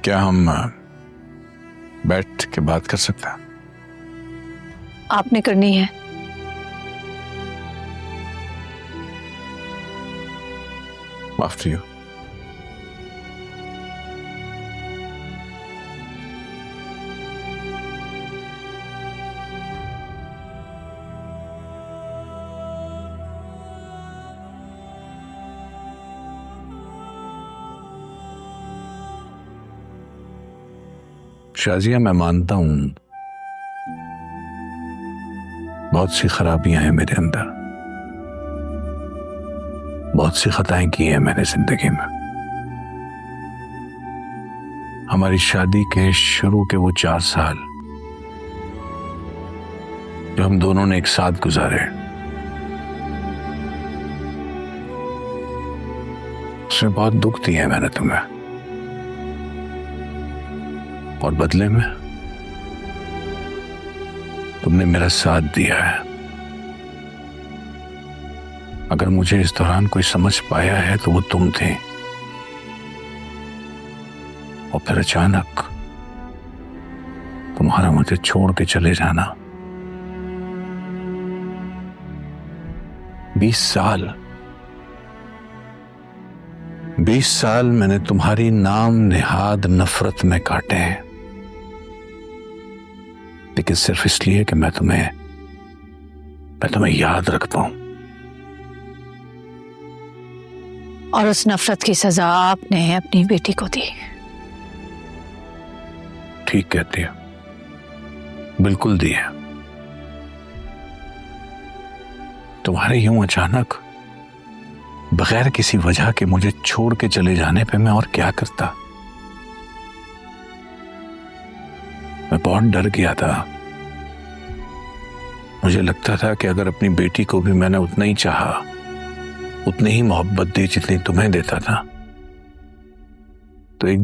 क्या हम बैठ के बात कर सकते हैं? आपने करनी है। After you. शाजिया, मैं मानता हूं बहुत सी खराबियां हैं मेरे अंदर, बहुत सी खताएं की हैं मैंने जिंदगी में। हमारी शादी के शुरू के वो 4 साल जो हम दोनों ने एक साथ गुजारे, उसमें बहुत दुख दिया है मैंने तुम्हें, और बदले में तुमने मेरा साथ दिया है। अगर मुझे इस दौरान कोई समझ पाया है तो वो तुम थे, और फिर अचानक तुम्हारा मुझे छोड़ के चले जाना। 20 साल मैंने तुम्हारी नाम नेहाद नफरत में काटे हैं, लेकिन सिर्फ इसलिए कि मैं तुम्हें याद रखता हूं। और उस नफरत की सजा आपने अपनी बेटी को दी। ठीक कहती है, बिल्कुल दी है। तुम्हारे यूं अचानक बगैर किसी वजह के मुझे छोड़ के चले जाने पे मैं और क्या करता। मैं बहुत डर गया था। मुझे लगता था कि अगर अपनी बेटी को भी मैंने उतना ही चाहा, उतनी ही मोहब्बत दी जितनी तुम्हें देता था, तो एक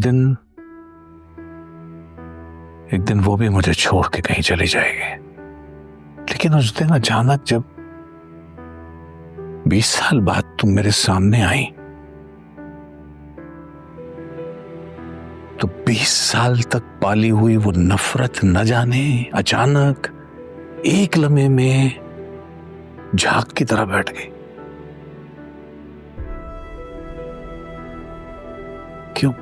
दिन वो भी मुझे छोड़ के कहीं चली जाएगी। लेकिन उस दिन अचानक जब 20 साल बाद तुम मेरे सामने आई, तो 20 साल तक पाली हुई वो नफरत न जाने अचानक एक लम्हे में झाग की तरह बैठ गई। क्यों?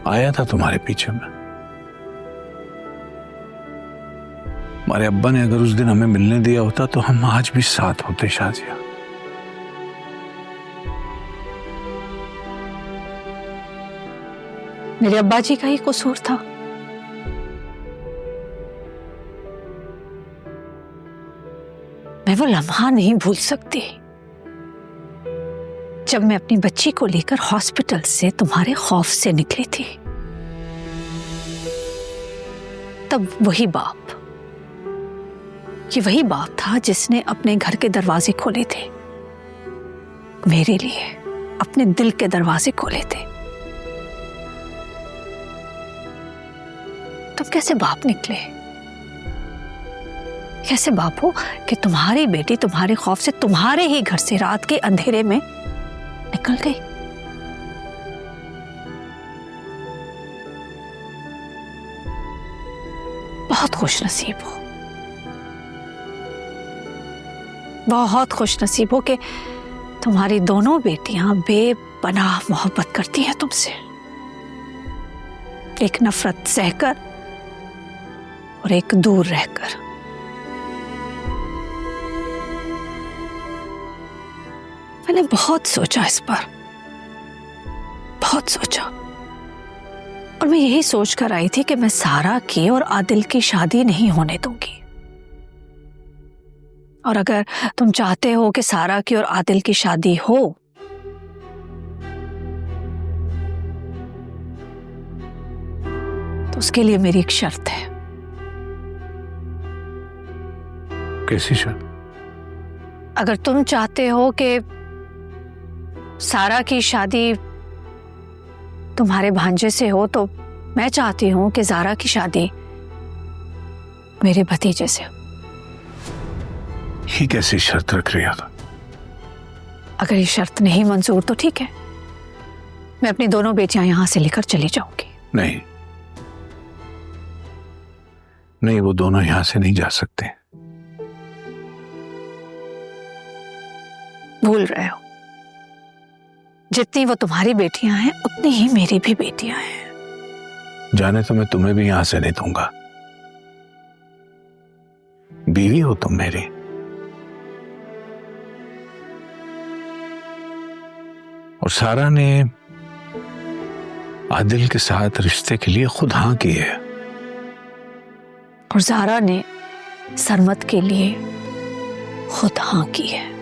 आया था तुम्हारे पीछे में। हमारे अब्बा ने अगर उस दिन हमें मिलने दिया होता तो हम आज भी साथ होते शाजिया। मेरे अब्बा जी का ही कसूर था। मैं वो लम्हा नहीं भूल सकती जब मैं अपनी बच्ची को लेकर हॉस्पिटल से तुम्हारे खौफ से निकली थी। तब ये वही बाप था जिसने अपने घर के दरवाजे खोले थे, मेरे लिए अपने दिल के दरवाजे खोले थे। तुम कैसे बाप निकले? कैसे बाप हो कि तुम्हारी बेटी तुम्हारे खौफ से तुम्हारे ही घर से रात के अंधेरे में निकल गई? बहुत खुशनसीब हो, बहुत खुशनसीब हो कि तुम्हारी दोनों बेटियां बेपनाह मोहब्बत करती हैं तुमसे, एक नफरत सहकर और एक दूर रहकर। मैंने बहुत सोचा इस पर, बहुत सोचा, और मैं यही सोच कर आई थी कि मैं सारा की और आदिल की शादी नहीं होने दूंगी। और अगर तुम चाहते हो कि सारा की और आदिल की शादी हो, तो उसके लिए मेरी एक शर्त है। कैसी शर्त? अगर तुम चाहते हो कि सारा की शादी तुम्हारे भांजे से हो, तो मैं चाहती हूं कि ज़ारा की शादी मेरे भतीजे से हो। ये कैसी शर्त रख रही हो? अगर ये शर्त नहीं मंजूर तो ठीक है, मैं अपनी दोनों बेटियां यहां से लेकर चली जाऊंगी। नहीं नहीं, वो दोनों यहां से नहीं जा सकते। भूल रहे हो, जितनी वो तुम्हारी बेटियां हैं उतनी ही मेरी भी बेटियां हैं। जाने तो मैं तुम्हें भी यहां से नहीं दूंगा। बीवी हो तुम मेरी। और सारा ने आदिल के साथ रिश्ते के लिए खुद हाँ की है, और ज़ारा ने सरमत के लिए खुद हाँ की है।